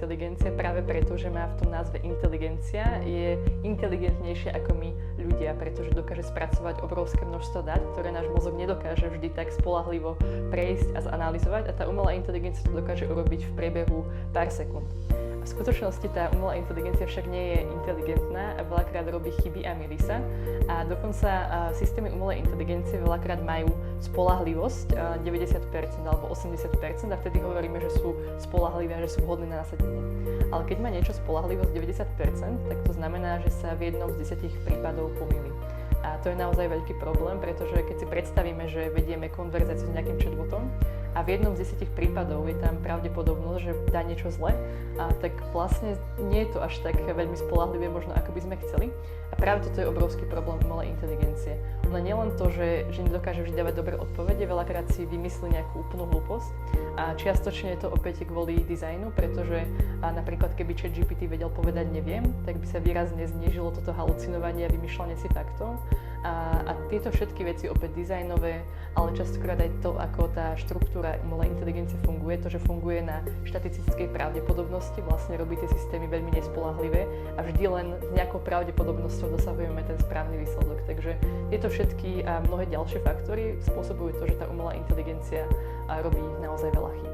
inteligencia práve preto, že má v tom názve inteligencia, je inteligentnejšia ako my ľudia, pretože dokáže spracovať obrovské množstvo dát, ktoré náš mozog nedokáže vždy tak spoľahlivo prejsť a zanalýzovať, a tá umelá inteligencia to dokáže urobiť v priebehu pár sekúnd. V skutočnosti tá umelá inteligencia však nie je inteligentná a veľakrát robí chyby a mýli sa. A dokonca systémy umelej inteligencie veľakrát majú spoľahlivosť 90% alebo 80% a vtedy hovoríme, že sú spoľahlivé a že sú vhodné na nasadenie. Ale keď má niečo spoľahlivosť 90%, tak to znamená, že sa v jednom z 10 prípadov pomýli. A to je naozaj veľký problém, pretože keď si predstavíme, že vedieme konverzáciu s nejakým chatbotom a v jednom z 10 prípadov je tam pravdepodobnosť, že dá niečo zle, tak vlastne nie je to až tak veľmi spoľahlivé možno, ako by sme chceli. A práve toto je obrovský problém umelej inteligencie. Ona nielen to, že nedokáže vždy dávať dobré odpovede, veľakrát si vymyslí nejakú úplnú hlúposť. A čiastočne je to opäť kvôli dizajnu, pretože napríklad keby ChatGPT vedel povedať neviem, tak by sa výrazne znížilo toto halucinovanie a vymýšľanie si faktov. A tieto všetky veci opäť dizajnové, ale častokrát aj to, ako tá štruktúra umelej inteligencie funguje, to, že funguje na štatistickej pravdepodobnosti, vlastne robí tie systémy veľmi nespoľahlivé a vždy len s nejakou pravdepodobnosťou dosahujeme ten správny výsledok. Takže tieto všetky a mnohé ďalšie faktory spôsobujú to, že tá umelá inteligencia robí naozaj veľa chýb.